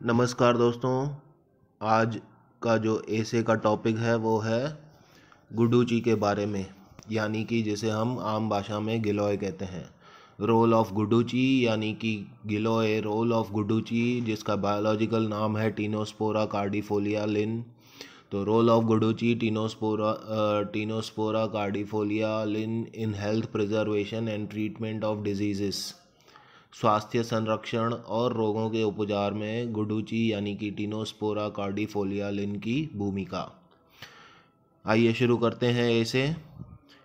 नमस्कार दोस्तों। आज का जो एसे का टॉपिक है वो है गुडूची के बारे में, यानी कि जिसे हम आम भाषा में गिलोय कहते हैं। रोल ऑफ गुडूची यानी कि गिलोय रोल ऑफ गुडूची, जिसका बायोलॉजिकल नाम है टीनोस्पोरा कार्डिफोलिया लिन। तो role of guduchi Tinospora cordifolia Linn in health preservation and treatment of diseases. स्वास्थ्य संरक्षण और रोगों के उपचार में गुडूची यानी कि टीनोस्पोरा कार्डिफोलिया लिन की भूमिका। आइए शुरू करते हैं इसे।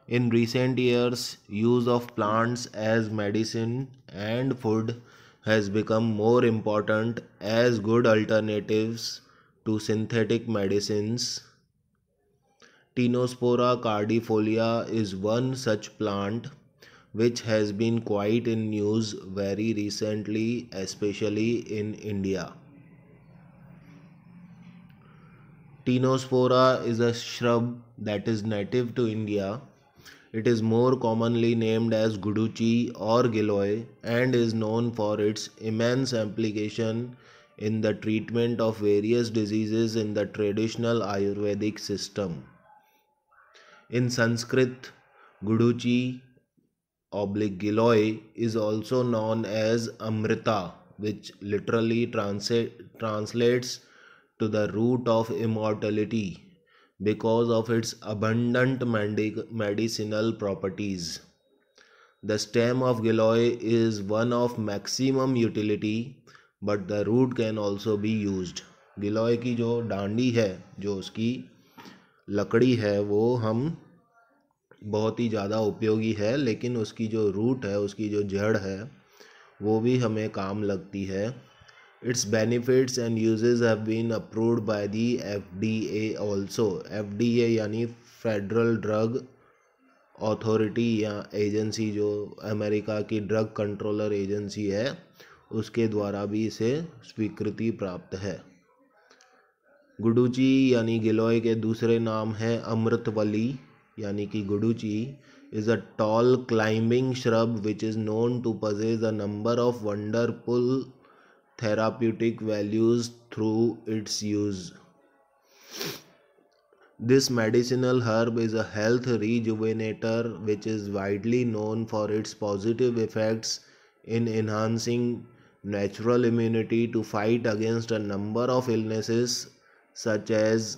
इन recent years, use of plants as medicine and food has become more important as good alternatives to synthetic medicines. Tinospora cardifolia is one such plant which has been quite in news very recently, especially in India. Tinospora is a shrub that is native to India. It is more commonly named as guduchi or giloy and is known for its immense application in the treatment of various diseases in the traditional Ayurvedic system. In Sanskrit, guduchi oblique giloy is also known as amrita, which literally translates to the root of immortality because of its abundant medicinal properties. The stem of giloy is one of maximum utility, but the root can also be used. गिलोय की जो डांडी है, जो उसकी लकड़ी है, वो हम बहुत ही ज़्यादा उपयोगी है, लेकिन उसकी जो रूट है, उसकी जो जड़ है, वो भी हमें काम लगती है। Its benefits and uses have been approved by the FDA ऑल्सो। FDA यानी फेडरल ड्रग अथॉरिटी या एजेंसी, जो अमेरिका की ड्रग कंट्रोलर एजेंसी है, उसके द्वारा भी इसे स्वीकृति प्राप्त है। गुडूची यानी गिलोय के दूसरे नाम हैं अमृतवली यानी कि गुडूची is a tall climbing shrub which is known to possess a number of wonderful therapeutic values through its use. This medicinal herb is a health rejuvenator which is widely known for its positive effects in enhancing natural immunity to fight against a number of illnesses such as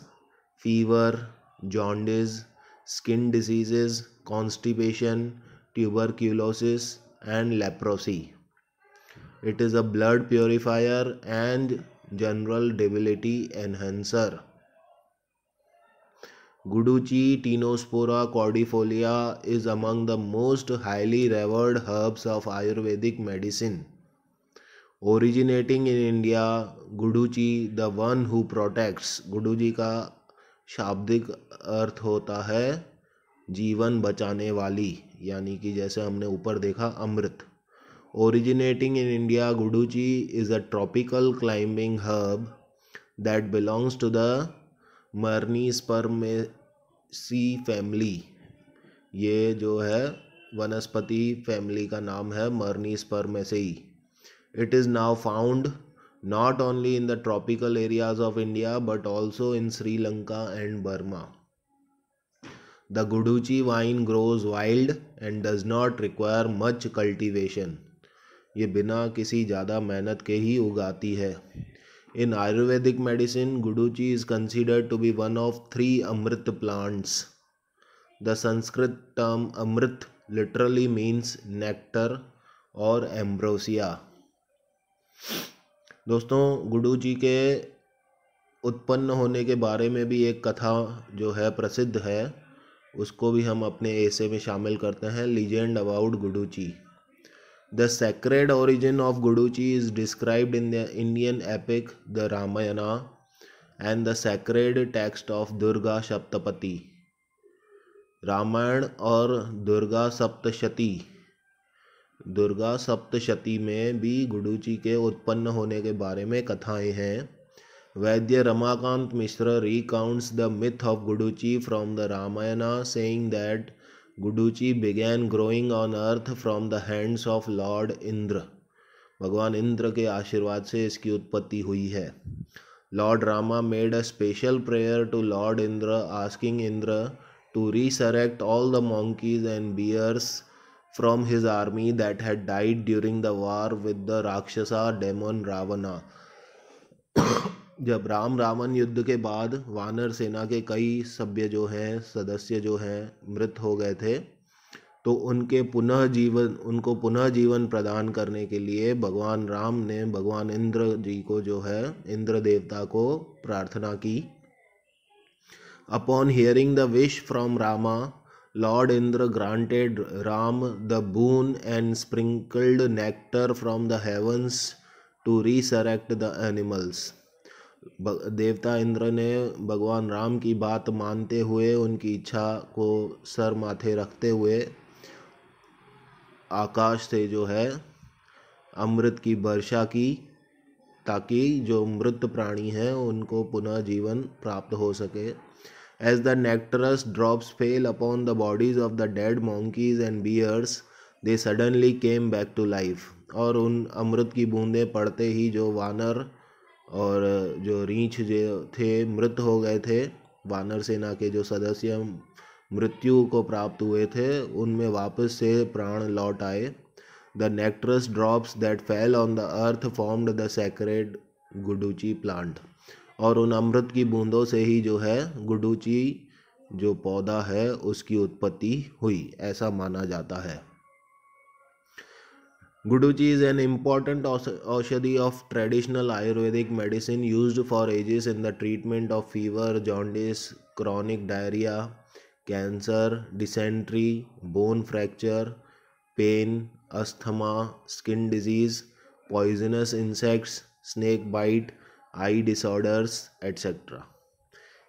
fever, jaundice, skin diseases, constipation, tuberculosis, and leprosy. It is a blood purifier and general debility enhancer. Guduchi Tinospora cordifolia is among the most highly revered herbs of Ayurvedic medicine. Originating in India, गुडूची the one who protects. गुडूजी का शाब्दिक अर्थ होता है जीवन बचाने वाली, यानी कि जैसे हमने ऊपर देखा अमृत। Originating in India, guduchi is a tropical climbing herb that belongs to the Menispermaceae family. ये जो है वनस्पति फैमिली का नाम है मर्नीस्पर्मेसी। It is now found not only in the tropical areas of India but also in Sri Lanka and Burma. The Guduchi vine grows wild and does not require much cultivation. ये बिना किसी ज़्यादा मेहनत के ही उगाती है। In Ayurvedic medicine, Guduchi is considered to be one of 3 Amrit plants. The Sanskrit term Amrit literally means nectar or ambrosia. दोस्तों, गुडूची के उत्पन्न होने के बारे में भी एक कथा जो है प्रसिद्ध है, उसको भी हम अपने ऐसे में शामिल करते हैं। Legend about guduchi. The sacred origin of Guduchi is described in the Indian epic the Ramayana and the sacred text of Durga Saptapati. Ramayana और दुर्गा सप्तशती में भी गुडूची के उत्पन्न होने के बारे में कथाएं हैं। वैद्य रमाकांत मिश्र recounts the myth of Guduchi from the Ramayana, saying that Guduchi began growing on earth from the hands of Lord Indra. भगवान इंद्र के आशीर्वाद से इसकी उत्पत्ति हुई है। Lord Rama made a special prayer to lord Indra asking Indra to resurrect all the monkeys and bears from his army that had died during the war with the Rakshasa demon Ravana। जब राम रावण युद्ध के बाद वानर सेना के कई सभ्य जो हैं सदस्य जो हैं मृत हो गए थे, तो उनको पुनः जीवन प्रदान करने के लिए भगवान राम ने भगवान इंद्र जी को जो है इंद्र देवता को प्रार्थना की। Upon hearing the wish from Rama, Lord Indra granted Ram the boon and sprinkled nectar from the heavens to resurrect the animals। देवता इंद्र ने भगवान राम की बात मानते हुए उनकी इच्छा को सर माथे रखते हुए आकाश से जो है अमृत की वर्षा की, ताकि जो मृत प्राणी हैं उनको पुनः जीवन प्राप्त हो सके। As the nectarous drops fell upon the bodies of the dead monkeys and bears, they suddenly came back to life। और उन अमृत की बूंदें पड़ते ही जो वानर और जो रीछ जो थे मृत हो गए थे, वानर सेना के जो सदस्य मृत्यु को प्राप्त हुए थे उनमें वापस से प्राण लौट आए। The nectarous drops that fell on the earth formed the sacred guduchi plant। और उन अमृत की बूंदों से ही जो है गुडुची जो पौधा है उसकी उत्पत्ति हुई, ऐसा माना जाता है। Guduchi is an important aushadhi of traditional Ayurvedic medicine used for ages in the treatment of fever, jaundice, chronic diarrhoea, cancer, dysentery, bone fracture, pain, asthma, skin disease, poisonous insects, snake bite, eye disorders etcetera.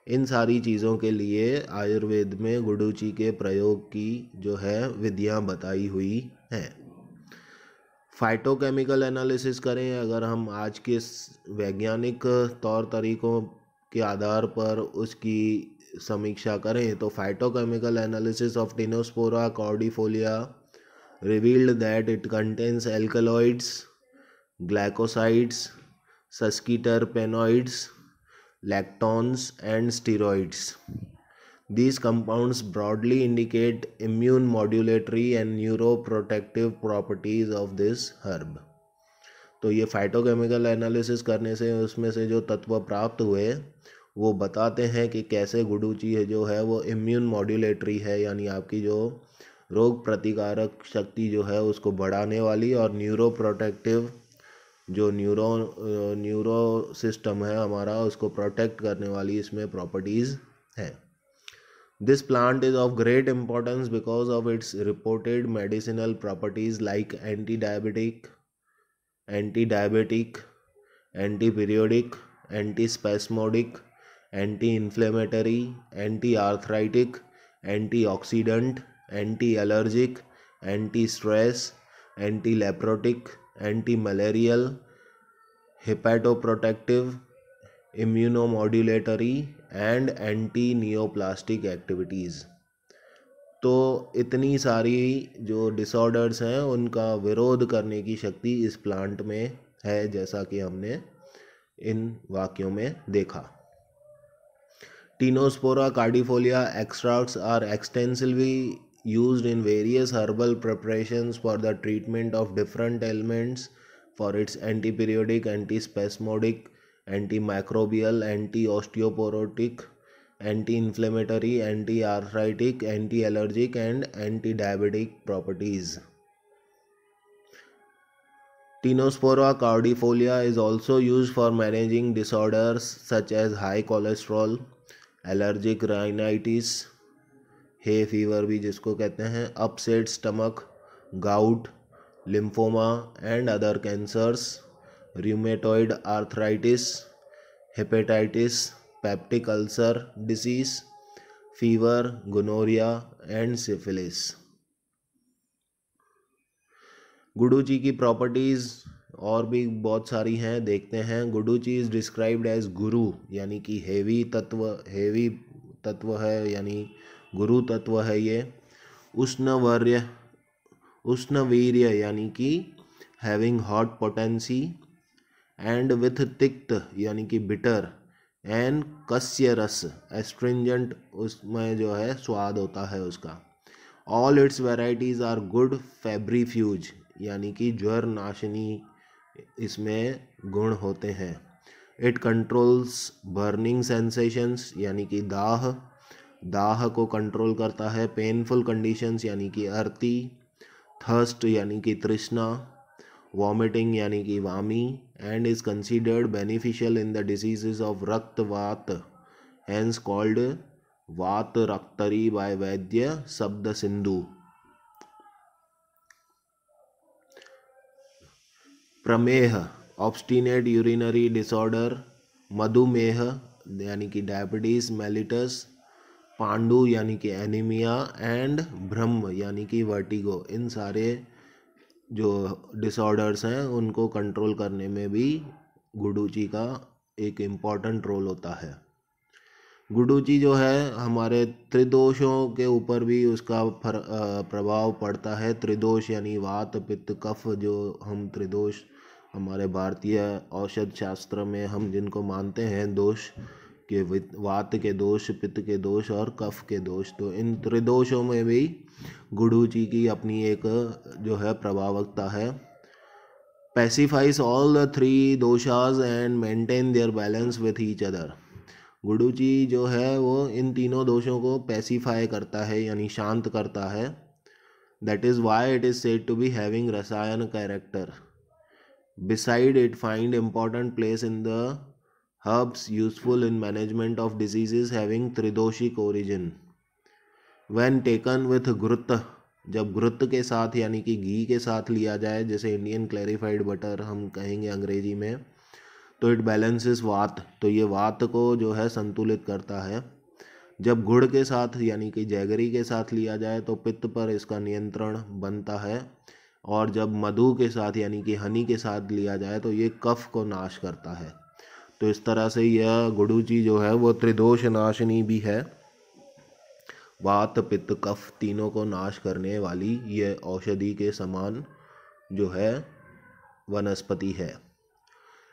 इन सारी चीज़ों के लिए आयुर्वेद में गुडुची के प्रयोग की जो है विधियां बताई हुई हैं। फाइटोकेमिकल एनालिसिस करें अगर हम आज के वैज्ञानिक तौर तरीक़ों के आधार पर उसकी समीक्षा करें तो phytochemical analysis of Tinospora cordifolia revealed that it contains alkaloids, glycosides, sesquiterpenoids, lactones and steroids। These compounds broadly indicate immune modulatory and neuroprotective properties of this herb। तो ये फाइटोकेमिकल एनालिसिस करने से उसमें से जो तत्व प्राप्त हुए वो बताते हैं कि कैसे गुडुची है जो है वो इम्यून मॉड्यूलेटरी है, यानी आपकी जो रोग प्रतिकारक शक्ति जो है उसको बढ़ाने वाली, और न्यूरोप्रोटेक्टिव जो न्यूरो सिस्टम है हमारा उसको प्रोटेक्ट करने वाली इसमें प्रॉपर्टीज़ हैं। This plant is of great importance because of its reported medicinal properties like anti diabetic, anti periodic, anti spasmodic, anti inflammatory, anti arthritic, anti oxidant, anti allergic, anti stress, anti leprotic, anti malarial, hepatoprotective, immunomodulatory and anti neoplastic activities. तो इतनी सारी जो disorders हैं उनका विरोध करने की शक्ति इस प्लांट में है, जैसा कि हमने इन वाक्यों में देखा। Tinospora cordifolia extracts are extensively used in various herbal preparations for the treatment of different ailments for its antiperiodic, antispasmodic, antimicrobial, anti-osteoporotic, anti-inflammatory, anti-arthritic, anti-allergic and anti-diabetic properties। Tinospora cordifolia is also used for managing disorders such as high cholesterol, allergic rhinitis, hay fever भी जिसको कहते हैं, upset stomach, gout, lymphoma and other cancers, rheumatoid arthritis, hepatitis, peptic ulcer disease, fever, gonorrhoea and syphilis. गुडुची की properties और भी बहुत सारी हैं, देखते हैं। गुडुची इज़ डिस्क्राइब्ड एज गुरु, यानी कि हेवी तत्व है, यानी गुरु तत्व है ये। उष्णवीर्य यानी कि having hot potency and with tikta यानी कि बिटर एंड कस्य रस एस्ट्रिंजेंट, उसमें जो है स्वाद होता है उसका। All its varieties are good febrifuge यानी कि ज्वर नाशनी इसमें गुण होते हैं। इट कंट्रोल्स बर्निंग सेंसेशंस यानी कि दाह को कंट्रोल करता है। पेनफुल कंडीशंस यानी कि अर्ती, थर्स्ट यानी कि तृष्णा, वॉमिटिंग यानी कि वामी, and is considered beneficial in the diseases of raktavata, hence called vatarakta by Vaidya Shabda Sindhu. Prameha obstinate urinary disorder, मधुमेह यानी कि डायबिटीज मेलिटस, पांडु यानी कि एनीमिया, एंड भ्रम यानी कि वर्टिगो, इन सारे जो डिसऑर्डर्स हैं उनको कंट्रोल करने में भी गुडुचि का एक इम्पॉर्टेंट रोल होता है। गुडुचि जो है हमारे त्रिदोषों के ऊपर भी उसका प्रभाव पड़ता है। त्रिदोष यानी वात पित्त कफ, जो हम त्रिदोष हमारे भारतीय औषध शास्त्र में हम जिनको मानते हैं दोष के, वात के दोष, पित्त के दोष और कफ के दोष, तो इन त्रिदोषों में भी गुडुचि की अपनी एक जो है प्रभावकता है। Pacifies all the three doshas and maintain their balance with each other. गुडुचि जो है वो इन तीनों दोषों को पैसिफाई करता है यानी शांत करता है। That is why it is said to be having rasayana character. Beside it find important place in the herbs useful in management of diseases having tridoshic origin. When taken with ghrita, जब घृत के साथ यानी कि घी के साथ लिया जाए, जैसे इंडियन क्लैरिफाइड बटर हम कहेंगे अंग्रेजी में, तो इट बैलेंसेस वात, तो ये वात को जो है संतुलित करता है। जब गुड़ के साथ यानी कि जैगरी के साथ लिया जाए तो पित्त पर इसका नियंत्रण बनता है, और जब मधु के साथ यानी कि हनी के साथ लिया जाए तो ये कफ को नाश करता है। तो इस तरह से यह गुडुचि जो है वो त्रिदोष नाशनी भी है। वात पित्त कफ तीनों को नाश करने वाली ये औषधि के समान जो है वनस्पति है।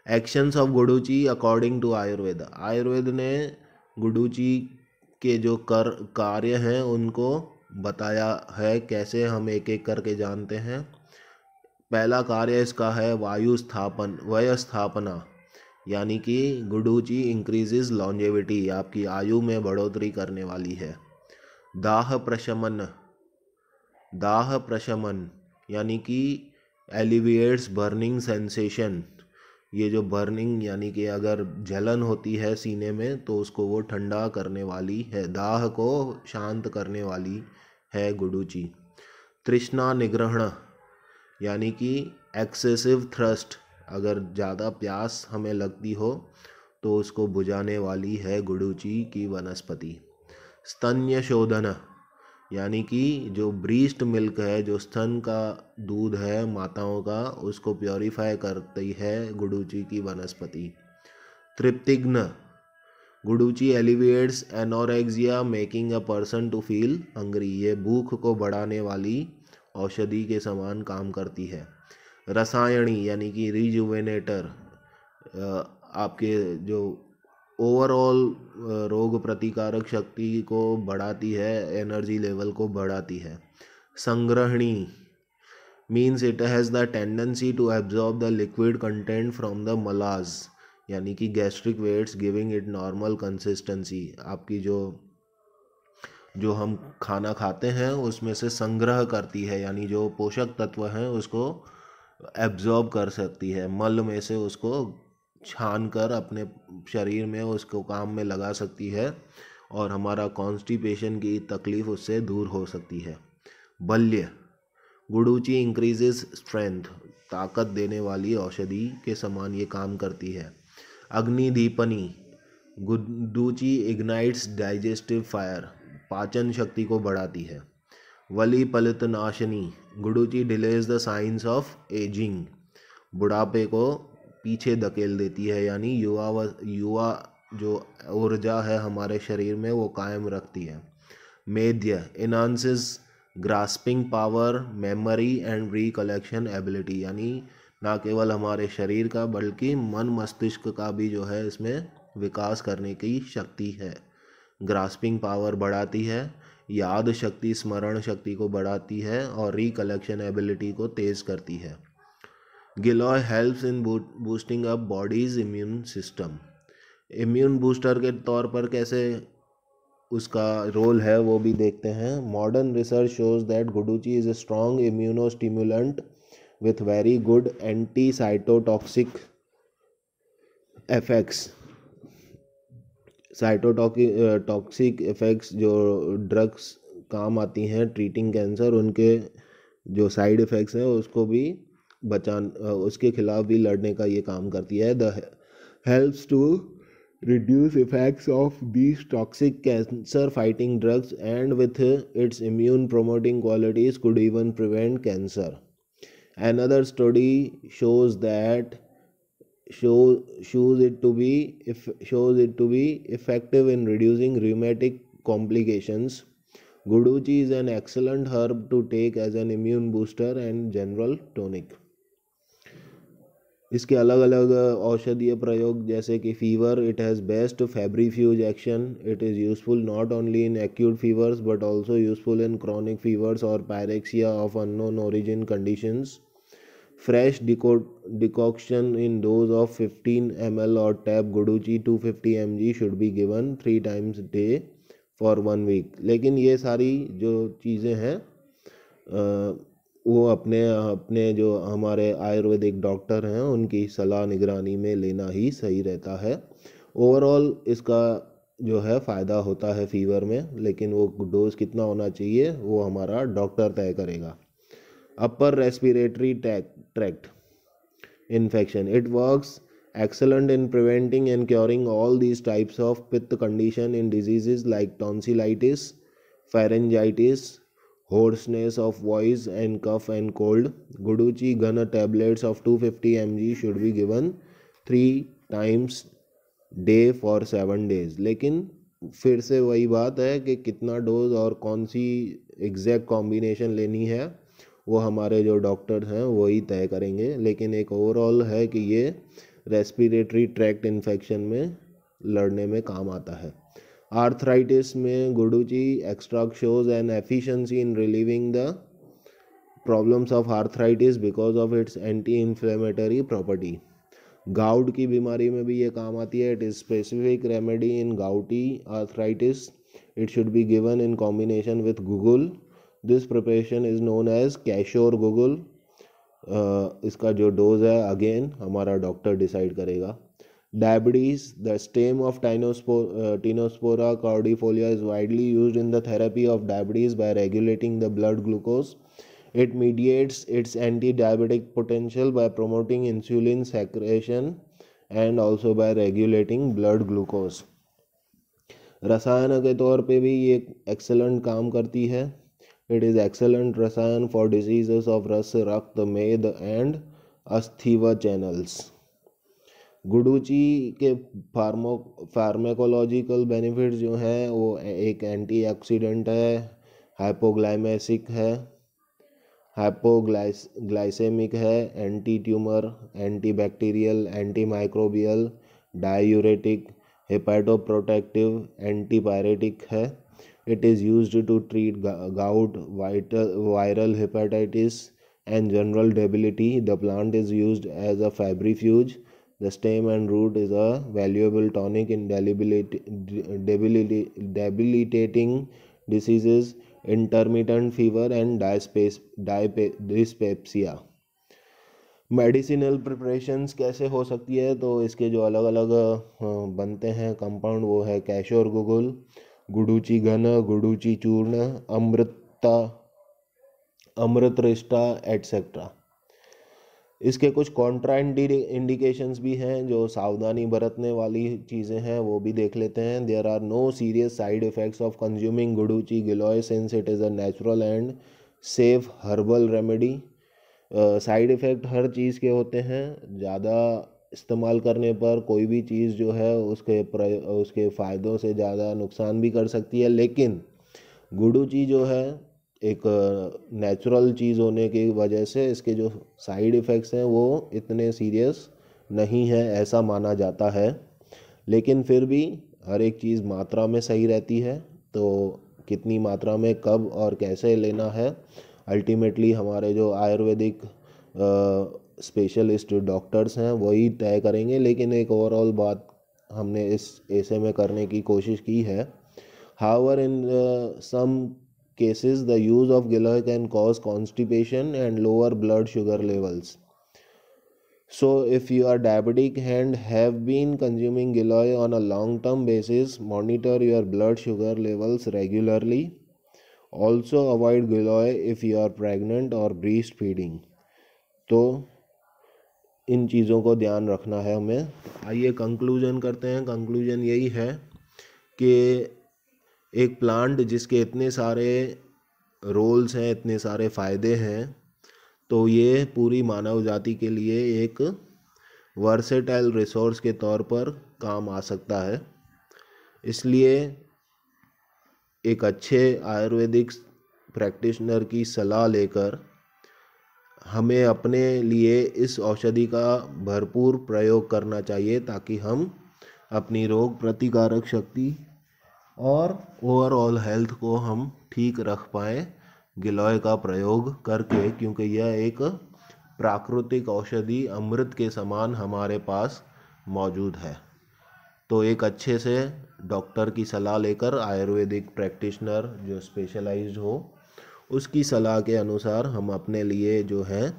Actions of guduchi according to Ayurveda. Ayurveda ने गुडुचि के जो कार्य हैं उनको बताया है, कैसे हम एक एक करके जानते हैं। पहला कार्य इसका है वय स्थापना, यानी कि गुडुचि इंक्रीजेज लॉन्जेविटी, आपकी आयु में बढ़ोतरी करने वाली है। दाह प्रशमन यानी कि एलिविएट्स बर्निंग सेंसेशन, ये जो बर्निंग यानी कि अगर जलन होती है सीने में तो उसको वो ठंडा करने वाली है, दाह को शांत करने वाली है गुडुचि। तृष्णा निग्रहण यानी कि एक्सेसिव थ्रस्ट, अगर ज़्यादा प्यास हमें लगती हो तो उसको बुझाने वाली है गुडुचि की वनस्पति। स्तन्य शोधन यानी कि जो ब्रीस्ट मिल्क है, जो स्तन का दूध है माताओं का, उसको प्योरीफाई करती है गुडुचि की वनस्पति। तृप्तिग्न, guduchi alleviates anorexia making a person to feel hungry, ये भूख को बढ़ाने वाली औषधि के समान काम करती है। रसायनी यानी कि रिजुवेनेटर, आपके जो ओवरऑल रोग प्रतिकारक शक्ति को बढ़ाती है, एनर्जी लेवल को बढ़ाती है। संग्रहणी means it has the tendency to absorb the liquid content from the मलाज, यानी कि gastric wets giving it normal consistency, आपकी जो हम खाना खाते हैं उसमें से संग्रह करती है, यानी जो पोषक तत्व हैं उसको एब्जॉर्ब कर सकती है, मल में से उसको छान कर अपने शरीर में उसको काम में लगा सकती है और हमारा कॉन्स्टिपेशन की तकलीफ़ उससे दूर हो सकती है। बल्य, गुडुचि इंक्रीजेस स्ट्रेंथ, ताकत देने वाली औषधि के समान ये काम करती है। अग्निदीपनी, गुडुचि इग्नाइट्स डाइजेस्टिव फायर, पाचन शक्ति को बढ़ाती है। वली पलित नाशनी, guduchi delays the signs of aging, बुढ़ापे को पीछे धकेल देती है, यानी युवा जो ऊर्जा है हमारे शरीर में वो कायम रखती है। मेध्य, enhances grasping power, memory and recollection ability, यानी ना केवल हमारे शरीर का बल्कि मन मस्तिष्क का भी जो है इसमें विकास करने की शक्ति है। ग्रास्पिंग पावर बढ़ाती है, याद शक्ति स्मरण शक्ति को बढ़ाती है और रिकलेक्शन एबिलिटी को तेज करती है। Giloy helps in boosting up body's immune system. Immune booster के तौर पर कैसे उसका रोल है वो भी देखते हैं। Modern research shows that guduchi is a strong immunostimulant with very good anti-cytotoxic effects। Cytotoxic effects जो ड्रग्स काम आती हैं ट्रीटिंग कैंसर, उनके जो साइड इफ़ेक्ट्स हैं उसको भी उसके खिलाफ भी लड़ने का ये काम करती है। The helps to reduce effects of these toxic cancer fighting drugs and with its immune promoting qualities could even prevent cancer। Another study shows that shows it to be effective in reducing rheumatic complications। Guduchi is an excellent herb to take as an immune booster and general tonic। इसके अलग अलग औषधीय प्रयोग जैसे कि fever, it has best febrifuge action. It is useful not only in acute fevers but also useful in chronic fevers और pyrexia of unknown origin conditions. Fresh decoction in dose of 15 ml और tab guduchi 250 mg should be given 3 times day for 1 week। लेकिन ये सारी जो चीज़ें हैं वो अपने अपने जो हमारे आयुर्वेदिक डॉक्टर हैं उनकी सलाह निगरानी में लेना ही सही रहता है। ओवरऑल इसका जो है फ़ायदा होता है फीवर में, लेकिन वो डोज कितना होना चाहिए वो हमारा डॉक्टर तय करेगा। Upper respiratory tract infection, it works excellent in preventing and curing all these types of pith condition in diseases like tonsillitis, pharyngitis, hoarseness of voice and cough and cold। Guduchi Ghana tablets of 250 mg should be given 3 times day for 7 days। लेकिन फिर से वही बात है कि कितना dose और कौन सी एग्जैक्ट कॉम्बिनेशन लेनी है वो हमारे जो डॉक्टर हैं वही तय करेंगे। लेकिन एक ओवरऑल है कि ये रेस्पिरेटरी ट्रैक्ट इन्फेक्शन में लड़ने में काम आता है। आर्थराइटिस में guduchi extract shows an efficiency in relieving the problems of arthritis because of its anti inflammatory property. Gout की बीमारी में भी ये काम आती है। It is specific remedy in gouty arthritis. It should be given in combination with guggul. This preparation is known as Kaishore guggul. इसका जो डोज है अगेन हमारा डॉक्टर डिसाइड करेगा। Diabetes, the stem of Tinospora cordifolia is widely used in the therapy of diabetes bye regulating the blood glucose. It mediates its anti-diabetic potential by promoting insulin secretion and also by regulating blood glucose। रसायन के तौर पे भी ये excellent काम करती है। It is excellent रसायन फॉर डिजीजेस ऑफ रस, रक्त, मेद एंड अस्थिव चैनल्स। गुडुची के फार्माकोलॉजिकल बेनिफिट्स जो हैं वो एक एंटीऑक्सीडेंट है, हाइपोग्लाइमेसिक है, हाइपोग्लाइसेमिक है, anti tumour, anti bacterial, anti microbial, diuretic, hepatoprotective, anti pyretic है। It is used to treat gout, viral hepatitis and general debility. The plant is used as a febrifuge। The stem and root is a valuable tonic in debilitating diseases, intermittent fever and dyspepsia। Medicinal preparations कैसे हो सकती है, तो इसके जो अलग अलग बनते हैं कंपाउंड वो है कैशोर गुगुल, गुडुची घन, गुडुची चूर्ण, अमृतरिष्टा एटसेट्रा। इसके कुछ कॉन्ट्रा इंडिकेशंस भी हैं जो सावधानी बरतने वाली चीज़ें हैं वो भी देख लेते हैं। There are no serious side effects of consuming guduchi giloy since it is a natural and safe herbal remedy. Side effect हर चीज़ के होते हैं। ज़्यादा इस्तेमाल करने पर कोई भी चीज़ जो है उसके फ़ायदों से ज़्यादा नुकसान भी कर सकती है। लेकिन गुडुची जो है एक नेचुरल चीज़ होने की वजह से इसके जो साइड इफ़ेक्ट्स हैं वो इतने सीरियस नहीं है ऐसा माना जाता है। लेकिन फिर भी हर एक चीज़ मात्रा में सही रहती है, तो कितनी मात्रा में कब और कैसे लेना है अल्टीमेटली हमारे जो आयुर्वेदिक स्पेशलिस्ट डॉक्टर्स हैं वही तय करेंगे। लेकिन एक ओवरऑल बात हमने इस ऐसे में करने की कोशिश की है। However, in some cases, the use of giloy can cause constipation and lower blood sugar levels. So, if you are diabetic and have been consuming giloy on a long-term basis, monitor your blood sugar levels regularly. Also, avoid giloy if you are pregnant or breastfeeding. तो इन चीज़ों को ध्यान रखना है हमें। आइए conclusion करते हैं। कंक्लूजन यही है कि एक प्लांट जिसके इतने सारे रोल्स हैं, इतने सारे फ़ायदे हैं, तो ये पूरी मानव जाति के लिए एक वर्सेटाइल रिसोर्स के तौर पर काम आ सकता है। इसलिए एक अच्छे आयुर्वेदिक प्रैक्टिशनर की सलाह लेकर हमें अपने लिए इस औषधि का भरपूर प्रयोग करना चाहिए ताकि हम अपनी रोग प्रतिकारक शक्ति और ओवरऑल हेल्थ को हम ठीक रख पाएँ गिलोय का प्रयोग करके, क्योंकि यह एक प्राकृतिक औषधि अमृत के समान हमारे पास मौजूद है। तो एक अच्छे से डॉक्टर की सलाह लेकर आयुर्वेदिक प्रैक्टिशनर जो स्पेशलाइज्ड हो उसकी सलाह के अनुसार हम अपने लिए जो है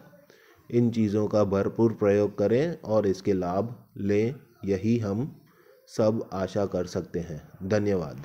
इन चीज़ों का भरपूर प्रयोग करें और इसके लाभ लें, यही हम सब आशा कर सकते हैं। धन्यवाद।